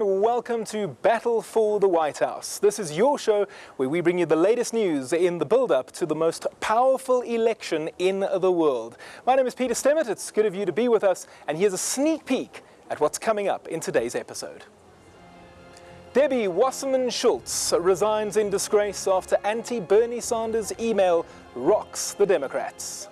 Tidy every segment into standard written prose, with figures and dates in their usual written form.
and welcome to Battle for the White House. This is your show where we bring you the latest news in the build-up to the most powerful election in the world. My name is Peter Stemmert. It's good of you to be with us, and here's a sneak peek at what's coming up in today's episode. Debbie Wasserman Schultz resigns in disgrace after anti-Bernie Sanders email rocks the Democrats.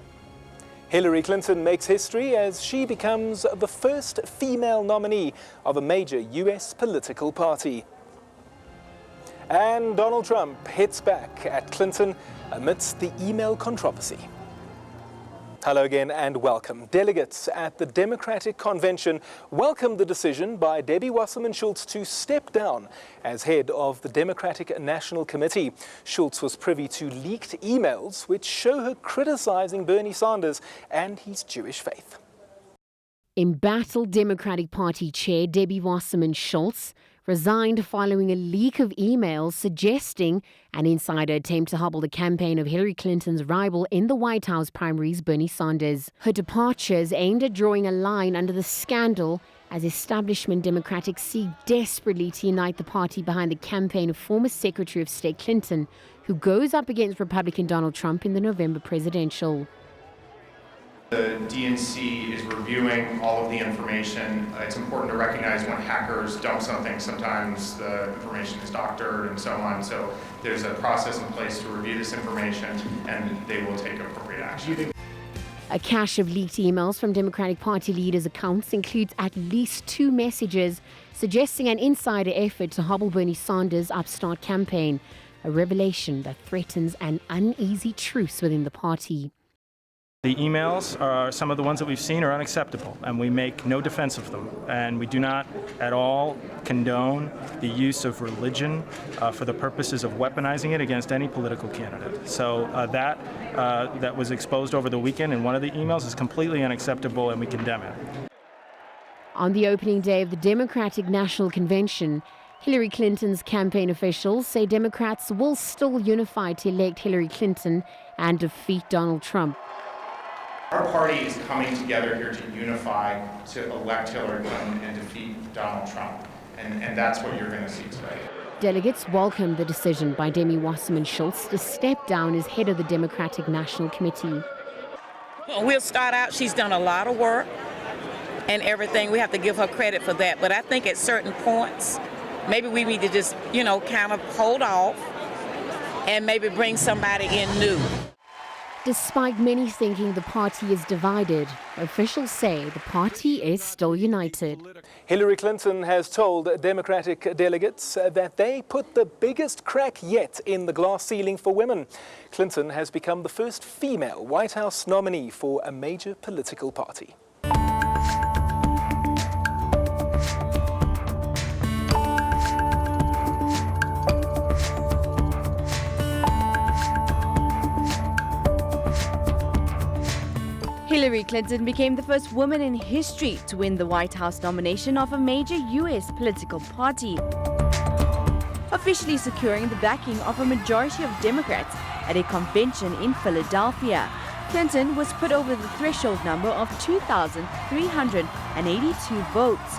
Hillary Clinton makes history as she becomes the first female nominee of a major US political party. And Donald Trump hits back at Clinton amidst the email controversy. Hello again and welcome. Delegates at the Democratic Convention welcomed the decision by Debbie Wasserman Schultz to step down as head of the Democratic National Committee. Schultz was privy to leaked emails which show her criticizing Bernie Sanders and his Jewish faith. Embattled Democratic Party Chair Debbie Wasserman Schultz resigned following a leak of emails suggesting an insider attempt to hobble the campaign of Hillary Clinton's rival in the White House primaries, Bernie Sanders. Her departure is aimed at drawing a line under the scandal as establishment Democrats seek desperately to unite the party behind the campaign of former Secretary of State Clinton, who goes up against Republican Donald Trump in the November presidential. The DNC is reviewing all of the information. It's important to recognize when hackers dump something, sometimes the information is doctored and so on. So there's a process in place to review this information and they will take appropriate action. A cache of leaked emails from Democratic Party leaders' accounts includes at least 2 messages suggesting an insider effort to hobble Bernie Sanders' upstart campaign, a revelation that threatens an uneasy truce within the party. The emails are some of the ones that we've seen are unacceptable, and we make no defense of them. And we do not at all condone the use of religion for the purposes of weaponizing it against any political candidate. So that was exposed over the weekend in one of the emails is completely unacceptable, and we condemn it. On the opening day of the Democratic National Convention, Hillary Clinton's campaign officials say Democrats will still unify to elect Hillary Clinton and defeat Donald Trump. Our party is coming together here to unify, to elect Hillary Clinton and defeat Donald Trump. And that's what you're going to see today. Delegates welcomed the decision by Debbie Wasserman Schultz to step down as head of the Democratic National Committee. We'll start out, she's done a lot of work and everything. We have to give her credit for that. But I think at certain points, maybe we need to just, kind of hold off and maybe bring somebody in new. Despite many thinking the party is divided, officials say the party is still united. Hillary Clinton has told Democratic delegates that they put the biggest crack yet in the glass ceiling for women. Clinton has become the first female White House nominee for a major political party. Hillary Clinton became the first woman in history to win the White House nomination of a major U.S. political party, officially securing the backing of a majority of Democrats at a convention in Philadelphia. Clinton was put over the threshold number of 2,382 votes.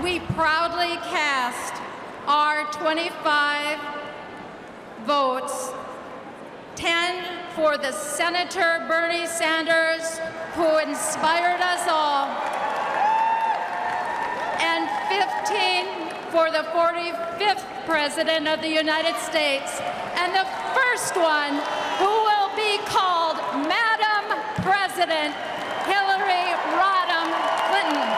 We proudly cast our 25 votes, 10 for the Senator Bernie Sanders, who inspired us all, and 15 for the 45th President of the United States, and the first one who will be called Madam President, Hillary Rodham Clinton.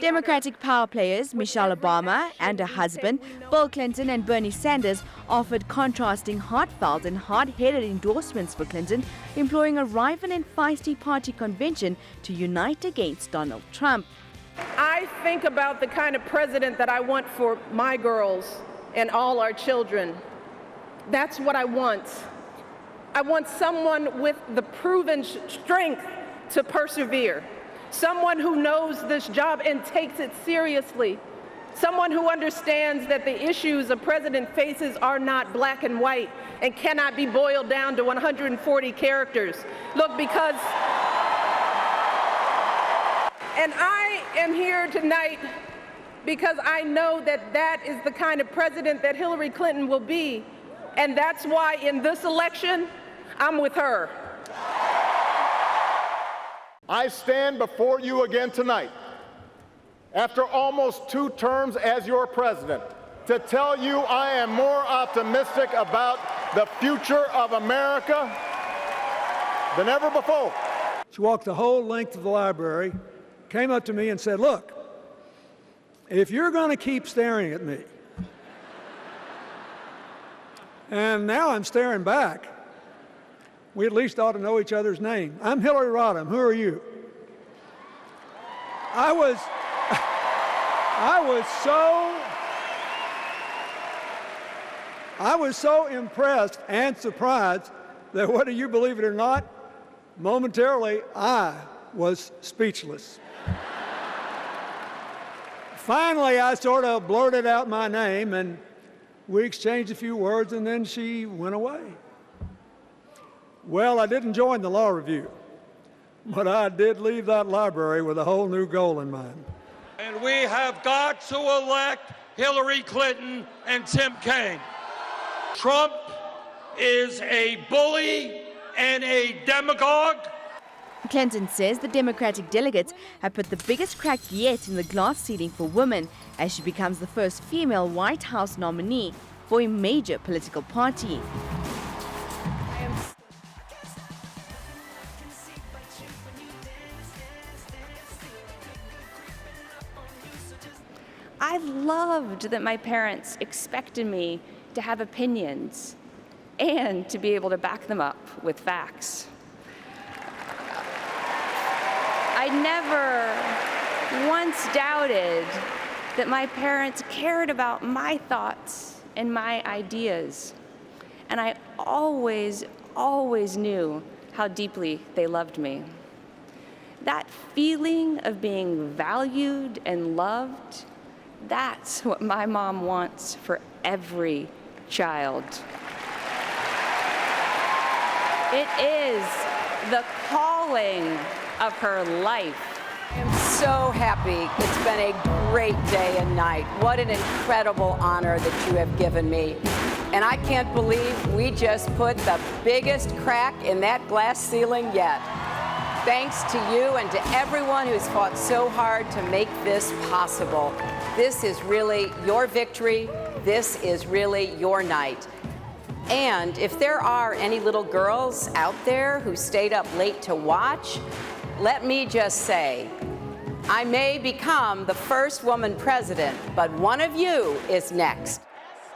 Democratic power players Michelle Obama and her husband, Bill Clinton, and Bernie Sanders offered contrasting heartfelt and hard-headed endorsements for Clinton, imploring a rival and feisty party convention to unite against Donald Trump. I think about the kind of president that I want for my girls and all our children. That's what I want. I want someone with the proven strength to persevere. Someone who knows this job and takes it seriously. Someone who understands that the issues a president faces are not black and white and cannot be boiled down to 140 characters. Look, because And I am here tonight because I know that that is the kind of president that Hillary Clinton will be. And that's why in this election, I'm with her. I stand before you again tonight, after almost 2 terms as your president, to tell you I am more optimistic about the future of America than ever before. She walked the whole length of the library, came up to me and said, "Look, if you're going to keep staring at me," and now I'm staring back, "we at least ought to know each other's name. I'm Hillary Rodham. Who are you?" I was so impressed and surprised that, whether you believe it or not, momentarily I was speechless. Finally, I sort of blurted out my name, and we exchanged a few words, and then she went away. Well, I didn't join the law review, but I did leave that library with a whole new goal in mind. And we have got to elect Hillary Clinton and Tim Kaine. Trump is a bully and a demagogue. Clinton says the Democratic delegates have put the biggest crack yet in the glass ceiling for women as she becomes the first female White House nominee for a major political party. I loved that my parents expected me to have opinions and to be able to back them up with facts. I never once doubted that my parents cared about my thoughts and my ideas. And I always knew how deeply they loved me. That feeling of being valued and loved, that's what my mom wants for every child. It is the calling of her life. I'm so happy. It's been a great day and night. What an incredible honor that you have given me. And I can't believe we just put the biggest crack in that glass ceiling yet. Thanks to you and to everyone who's fought so hard to make this possible. This is really your victory. This is really your night. And if there are any little girls out there who stayed up late to watch, let me just say, I may become the first woman president, but one of you is next.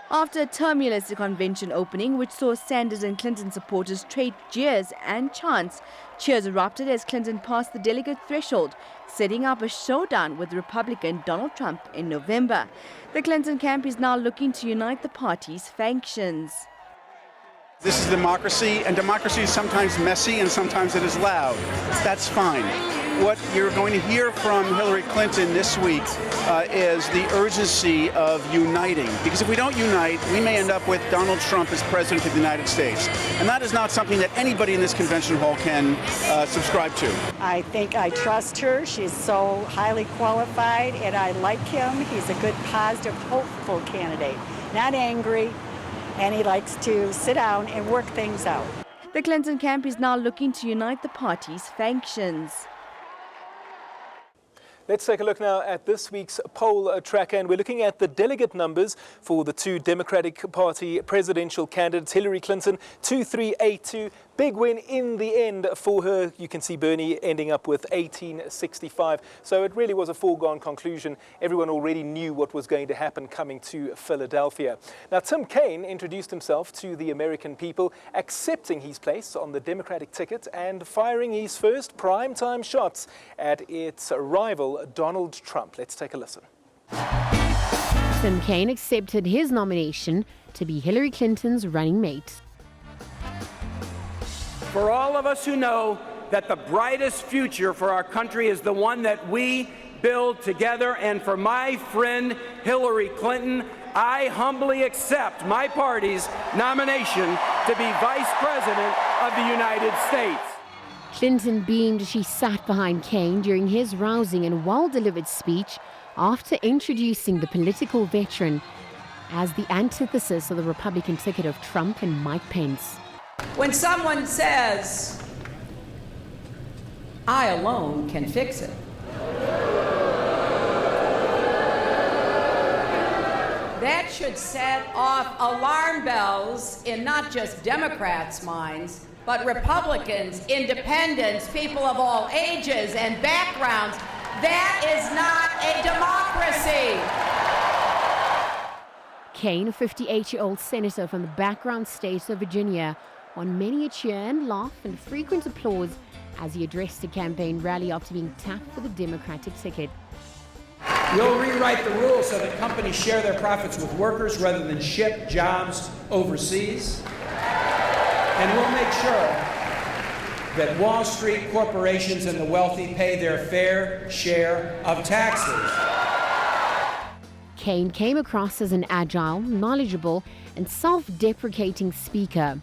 After a tumultuous convention opening, which saw Sanders and Clinton supporters trade jeers and chants, cheers erupted as Clinton passed the delegate threshold, setting up a showdown with Republican Donald Trump in November. The Clinton camp is now looking to unite the party's factions. This is democracy, and democracy is sometimes messy and sometimes it is loud. That's fine. What you're going to hear from Hillary Clinton this week is the urgency of uniting. Because if we don't unite, we may end up with Donald Trump as president of the United States. And that is not something that anybody in this convention hall can subscribe to. I think I trust her. She's so highly qualified, and I like him. He's a good, positive, hopeful candidate. Not angry. And he likes to sit down and work things out. The Clinton camp is now looking to unite the party's factions. Let's take a look now at this week's poll tracker, and we're looking at the delegate numbers for the two Democratic Party presidential candidates. Hillary Clinton, 2382. Big win in the end for her. You can see Bernie ending up with 1865. So it really was a foregone conclusion. Everyone already knew what was going to happen coming to Philadelphia. Now, Tim Kaine introduced himself to the American people, accepting his place on the Democratic ticket and firing his first primetime shots at its rival, Donald Trump. Let's take a listen. Tim Kaine accepted his nomination to be Hillary Clinton's running mate. For all of us who know that the brightest future for our country is the one that we build together, and for my friend Hillary Clinton, I humbly accept my party's nomination to be Vice President of the United States. Clinton beamed as she sat behind Kaine during his rousing and well-delivered speech, after introducing the political veteran as the antithesis of the Republican ticket of Trump and Mike Pence. When someone says, "I alone can fix it," that should set off alarm bells in not just Democrats' minds, but Republicans, independents, people of all ages and backgrounds. That is not a democracy. Kaine, a 58-year-old senator from the background state of Virginia, won many a cheer and laugh and frequent applause as he addressed a campaign rally after being tapped for the Democratic ticket. We'll rewrite the rules so that companies share their profits with workers rather than ship jobs overseas. And we'll make sure that Wall Street corporations and the wealthy pay their fair share of taxes. Kaine came across as an agile, knowledgeable, and self-deprecating speaker.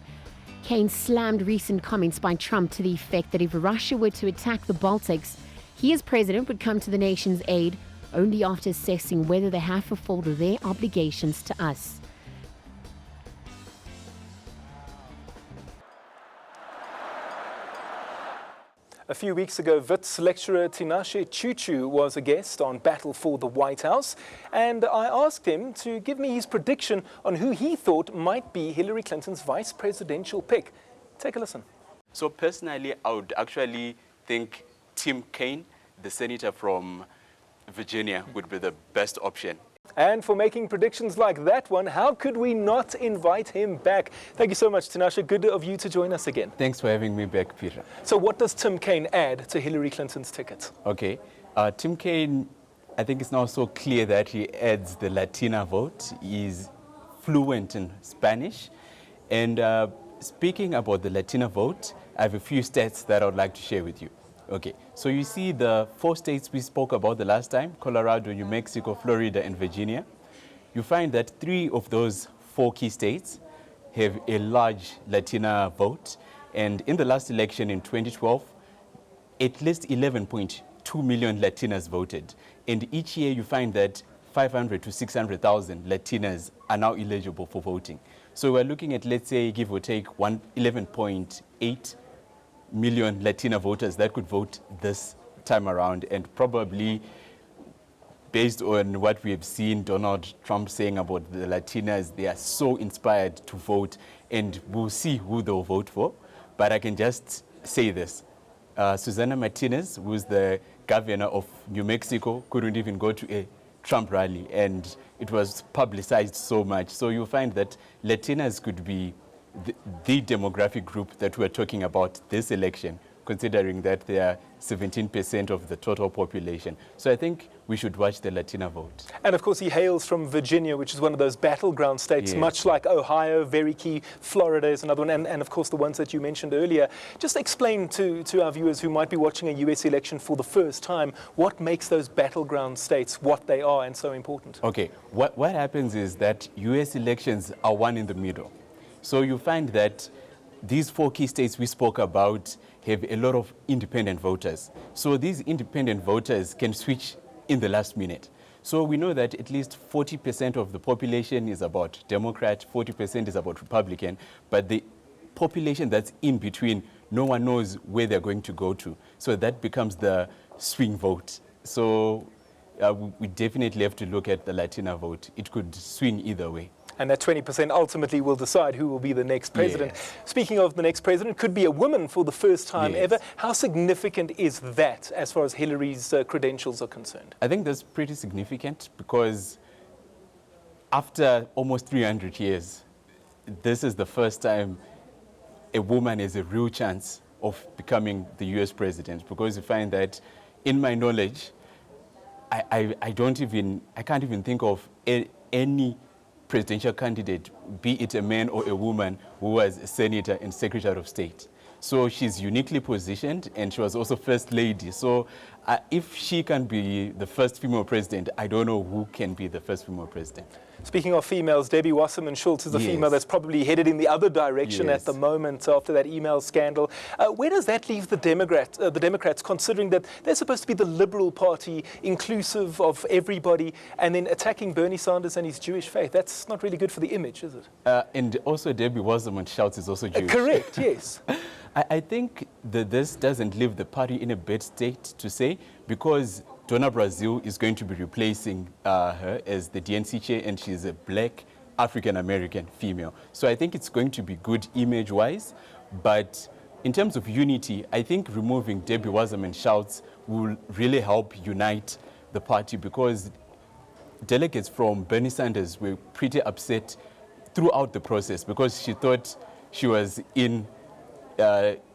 Kaine slammed recent comments by Trump to the effect that if Russia were to attack the Baltics, he as president would come to the nation's aid only after assessing whether they have fulfilled their obligations to us. A few weeks ago, Wits lecturer Tinashe Chuchu was a guest on Battle for the White House, and I asked him to give me his prediction on who he thought might be Hillary Clinton's vice presidential pick. Take a listen. So personally, I would actually think Tim Kaine, the senator from Virginia, would be the best option. And for making predictions like that one, how could we not invite him back? Thank you so much, Tinashe. Good of you to join us again. Thanks for having me back, Peter. So what does Tim Kaine add to Hillary Clinton's ticket? Okay. Tim Kaine, I think it's now so clear that he adds the Latina vote. He's fluent in Spanish. And speaking about the Latina vote, I have a few stats that I would like to share with you. Okay, so you see the 4 states we spoke about the last time, Colorado, New Mexico, Florida, and Virginia. You find that 3 of those 4 key states have a large Latina vote. And in the last election in 2012, at least 11.2 million Latinas voted. And each year you find that 500 to 600,000 Latinas are now eligible for voting. So we're looking at, let's say, give or take 11.8 million Latina voters that could vote this time around, and probably based on what we have seen Donald Trump saying about the Latinas, they are so inspired to vote, and we'll see who they'll vote for. But I can just say this. Susana Martinez, who's the governor of New Mexico, couldn't even go to a Trump rally, and it was publicized so much. So you'll find that Latinas could be the demographic group that we're talking about this election, considering that they are 17% of the total population. So I think we should watch the Latina vote. And of course he hails from Virginia, which is one of those battleground states, Yes. much like Ohio, very key. Florida is another one, and of course the ones that you mentioned earlier. Just explain to our viewers who might be watching a US election for the first time, what makes those battleground states what they are and so important. Okay, what happens is that US elections are one in the middle. So you find that these 4 key states we spoke about have a lot of independent voters. So these independent voters can switch in the last minute. So we know that at least 40% of the population is about Democrat, 40% is about Republican, but the population that's in between, no one knows where they're going to go to. So that becomes the swing vote. So we definitely have to look at the Latina vote. It could swing either way. And that 20% ultimately will decide who will be the next president. Yes. Speaking of the next president, could be a woman for the first time Yes. ever. How significant is that as far as Hillary's credentials are concerned? I think that's pretty significant because after almost 300 years, this is the first time a woman has a real chance of becoming the US president, because you find that, in my knowledge, I can't even think of any presidential candidate, be it a man or a woman, who was a senator and secretary of state. So she's uniquely positioned, and she was also first lady. So If she can be the first female president, I don't know who can be the first female president. Speaking of females, Debbie Wasserman Schultz is a Yes. female that's probably headed in the other direction Yes. at the moment after that email scandal. Where does that leave the Democrats, considering that they're supposed to be the Liberal Party, inclusive of everybody, and then attacking Bernie Sanders and his Jewish faith? That's not really good for the image, is it? And also Debbie Wasserman Schultz is also Jewish. Correct, yes. I think that this doesn't leave the party in a bad state to say, because Donna Brazil is going to be replacing her as the DNC chair, and she's a black African-American female. So I think it's going to be good image-wise, but in terms of unity, I think removing Debbie Wasserman Schultz will really help unite the party, because delegates from Bernie Sanders were pretty upset throughout the process because she thought she was in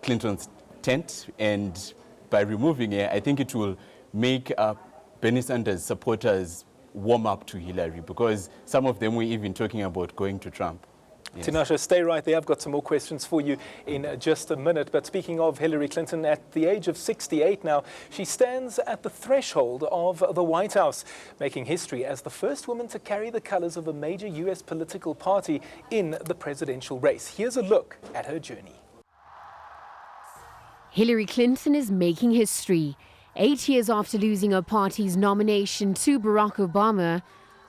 Clinton's tent, and by removing her, I think it will make Bernie Sanders supporters warm up to Hillary, because some of them were even talking about going to Trump. Yes. Tinashe, stay right there. I've got some more questions for you in just a minute. But speaking of Hillary Clinton, at the age of 68 now, she stands at the threshold of the White House, making history as the first woman to carry the colors of a major U.S. political party in the presidential race. Here's a look at her journey. Hillary Clinton is making history. 8 years after losing her party's nomination to Barack Obama,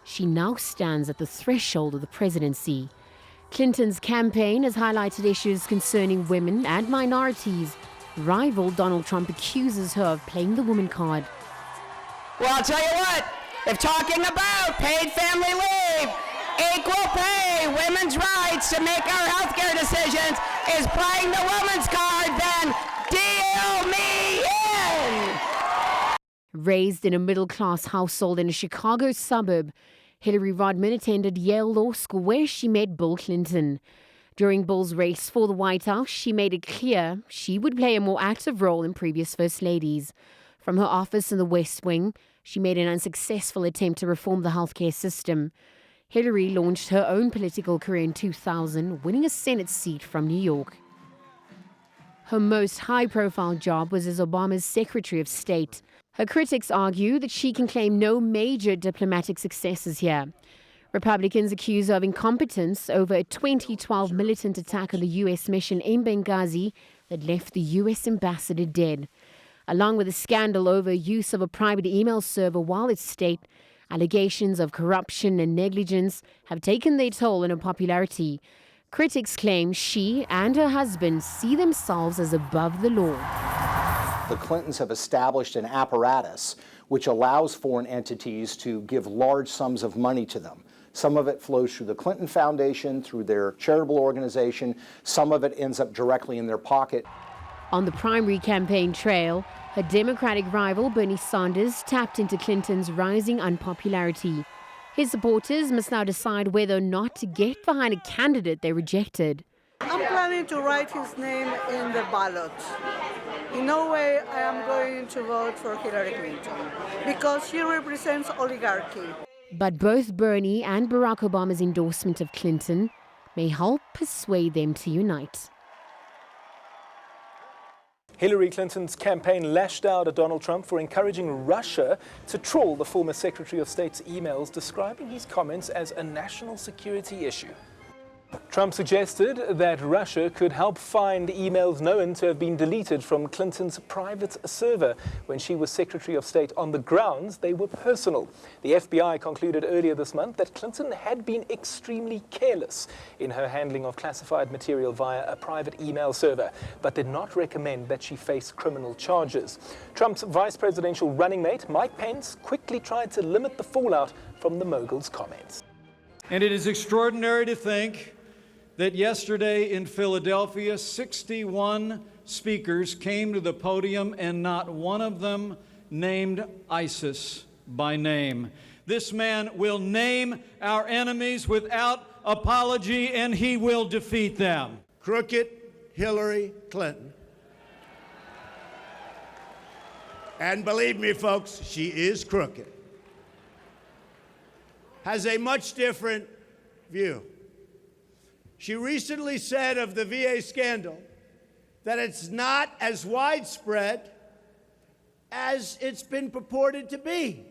she now stands at the threshold of the presidency. Clinton's campaign has highlighted issues concerning women and minorities. Rival Donald Trump accuses her of playing the woman card. Well, I'll tell you what, if talking about paid family leave, equal pay, women's rights to make our healthcare decisions is playing the woman's card, then deal me in! Raised in a middle-class household in a Chicago suburb, Hillary Rodham attended Yale Law School, where she met Bill Clinton. During Bill's race for the White House, she made it clear she would play a more active role than previous First Ladies. From her office in the West Wing, she made an unsuccessful attempt to reform the healthcare system. Hillary launched her own political career in 2000, winning a Senate seat from New York. Her most high-profile job was as Obama's Secretary of State. Her critics argue that she can claim no major diplomatic successes here. Republicans accuse her of incompetence over a 2012 militant attack on the U.S. mission in Benghazi that left the U.S. ambassador dead. Along with a scandal over use of a private email server while at state, allegations of corruption and negligence have taken their toll on her popularity. Critics claim she and her husband see themselves as above the law. The Clintons have established an apparatus which allows foreign entities to give large sums of money to them. Some of it flows through the Clinton Foundation, through their charitable organization. Some of it ends up directly in their pocket. On the primary campaign trail, her Democratic rival Bernie Sanders tapped into Clinton's rising unpopularity. His supporters must now decide whether or not to get behind a candidate they rejected. I'm planning to write his name in the ballot. In no way I am going to vote for Hillary Clinton because she represents oligarchy. But both Bernie and Barack Obama's endorsement of Clinton may help persuade them to unite. Hillary Clinton's campaign lashed out at Donald Trump for encouraging Russia to trawl the former Secretary of State's emails, describing his comments as a national security issue. Trump suggested that Russia could help find emails known to have been deleted from Clinton's private server when she was Secretary of State on the grounds they were personal. The FBI concluded earlier this month that Clinton had been extremely careless in her handling of classified material via a private email server, but did not recommend that she face criminal charges. Trump's vice presidential running mate, Mike Pence, quickly tried to limit the fallout from the mogul's comments. And it is extraordinary to think that yesterday in Philadelphia, 61 speakers came to the podium and not one of them named ISIS by name. This man will name our enemies without apology, and he will defeat them. Crooked Hillary Clinton. And believe me, folks, she is crooked. Has a much different view. She recently said of the VA scandal that it's not as widespread as it's been purported to be.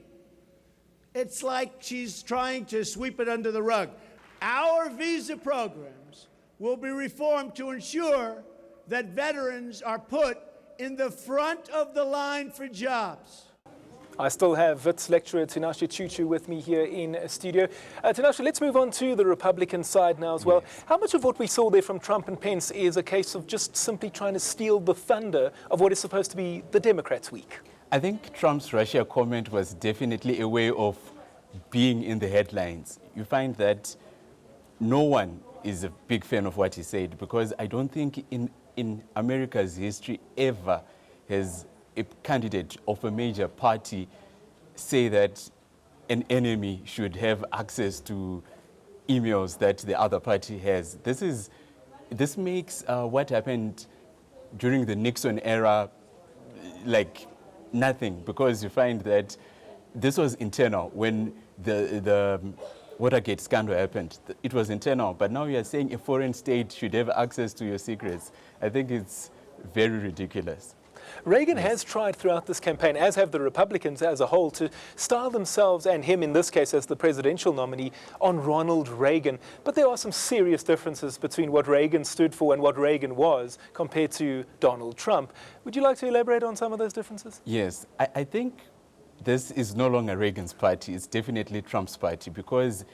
It's like she's trying to sweep it under the rug. Our visa programs will be reformed to ensure that veterans are put in the front of the line for jobs. I still have Wits lecturer Tinashe Chuchu with me here in studio. Tinashe, let's move on to the Republican side now as well. Yes. How much of what we saw there from Trump and Pence is a case of just simply trying to steal the thunder of what is supposed to be the Democrats' week? I think Trump's Russia comment was definitely a way of being in the headlines. You find that no one is a big fan of what he said, because I don't think in America's history ever has a candidate of a major party say that an enemy should have access to emails that the other party has. This makes what happened during the Nixon era like nothing, because you find that this was internal. When the Watergate scandal happened, it was internal, but now you are saying a foreign state should have access to your secrets. I think it's very ridiculous. Reagan has tried throughout this campaign, as have the Republicans as a whole, to style themselves, and him in this case as the presidential nominee, on Ronald Reagan. But there are some serious differences between what Reagan stood for and what Reagan was compared to Donald Trump. Would you like to elaborate on some of those differences? Yes, I think this is no longer Reagan's party. It's definitely Trump's party, because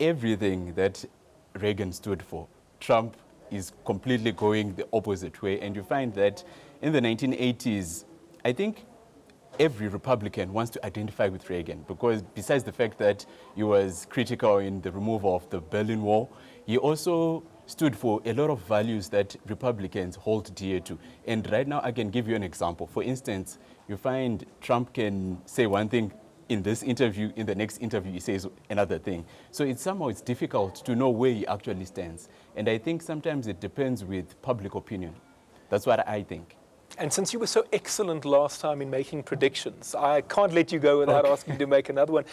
everything that Reagan stood for, Trump is completely going the opposite way. And you find that in the 1980s, I think every Republican wants to identify with Reagan, because besides the fact that he was critical in the removal of the Berlin Wall, he also stood for a lot of values that Republicans hold dear to. And right now, I can give you an example. For instance, you find Trump can say one thing in this interview, in the next interview he says another thing. So it's difficult to know where he actually stands. And I think sometimes it depends with public opinion. That's what I think. And since you were so excellent last time in making predictions, I can't let you go without asking you to make another one.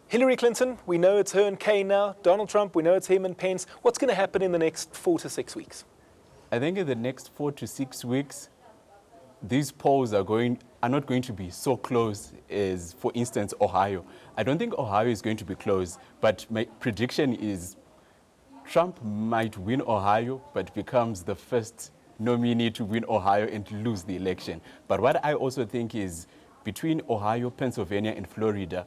Hillary Clinton, we know it's her and Kane now. Donald Trump, we know it's him and Pence. What's going to happen in the next 4 to 6 weeks? I think in the next 4 to 6 weeks, these polls are not going to be so close as, for instance, Ohio. I don't think Ohio is going to be close, but my prediction is Trump might win Ohio, but becomes the first nominee to win Ohio and lose the election. But what I also think is between Ohio, Pennsylvania, and Florida,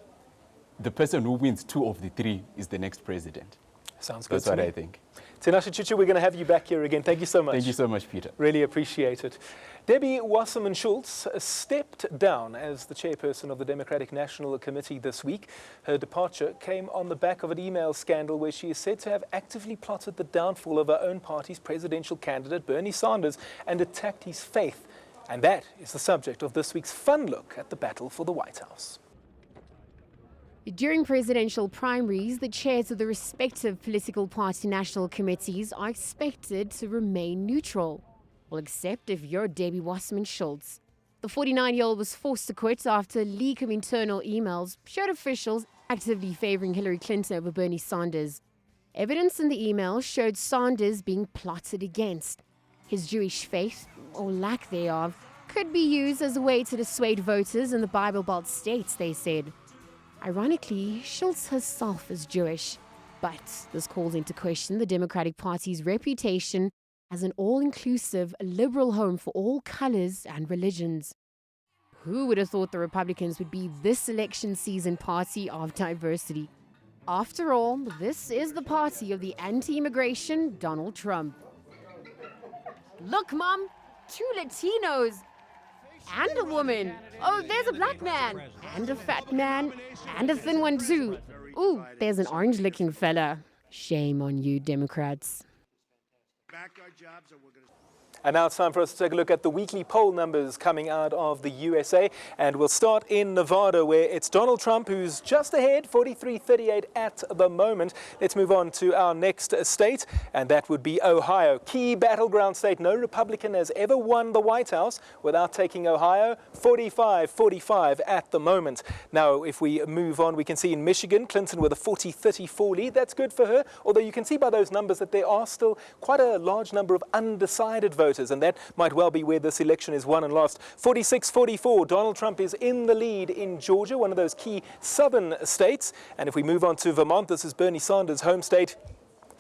the person who wins 2 of the 3 is the next president. Sounds good. That's what I think. Tinashe Chuchu, we're going to have you back here again. Thank you so much. Thank you so much, Peter. Really appreciate it. Debbie Wasserman Schultz stepped down as the chairperson of the Democratic National Committee this week. Her departure came on the back of an email scandal where she is said to have actively plotted the downfall of her own party's presidential candidate, Bernie Sanders, and attacked his faith. And that is the subject of this week's fun look at the battle for the White House. During presidential primaries, the chairs of the respective political party national committees are expected to remain neutral. Well, except if you're Debbie Wasserman Schultz. The 49-year-old was forced to quit after a leak of internal emails showed officials actively favoring Hillary Clinton over Bernie Sanders. Evidence in the emails showed Sanders being plotted against. His Jewish faith, or lack thereof, could be used as a way to dissuade voters in the Bible Belt states, they said. Ironically, Schultz herself is Jewish, but this calls into question the Democratic Party's reputation as an all-inclusive, liberal home for all colors and religions. Who would have thought the Republicans would be this election season party of diversity? After all, this is the party of the anti-immigration Donald Trump. Look, Mom, 2 Latinos. And a woman. Oh, there's a black man. And a fat man. And a thin one, too. Ooh, there's an orange-looking fella. Shame on you, Democrats. And now it's time for us to take a look at the weekly poll numbers coming out of the USA. And we'll start in Nevada, where it's Donald Trump who's just ahead, 43-38 at the moment. Let's move on to our next state, and that would be Ohio. Key battleground state. No Republican has ever won the White House without taking Ohio. 45-45 at the moment. Now, if we move on, we can see in Michigan, Clinton with a 40-34 lead. That's good for her, although you can see by those numbers that there are still quite a large number of undecided voters voters, and that might well be where this election is won and lost. 46-44, Donald Trump is in the lead in Georgia, one of those key southern states. And if we move on to Vermont, this is Bernie Sanders' home state.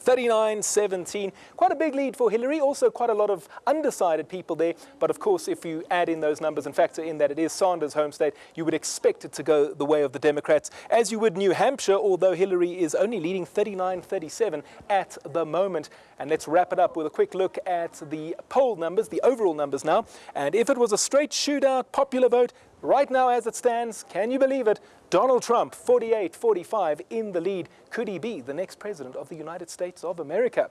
39-17, quite a big lead for Hillary, also quite a lot of undecided people there. But of course, if you add in those numbers and factor in that it is Sanders' home state, you would expect it to go the way of the Democrats, as you would New Hampshire, although Hillary is only leading 39-37 at the moment. And let's wrap it up with a quick look at the poll numbers, the overall numbers now. And if it was a straight shootout popular vote, right now as it stands, can you believe it? Donald Trump, 48-45 in the lead. Could he be the next president of the United States of America?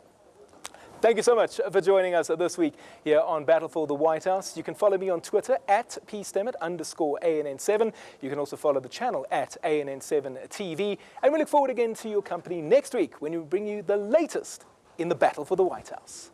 Thank you so much for joining us this week here on Battle for the White House. You can follow me on Twitter at @pstemmet_ANN7. You can also follow the channel at ANN7TV. And we look forward again to your company next week when we bring you the latest in the battle for the White House.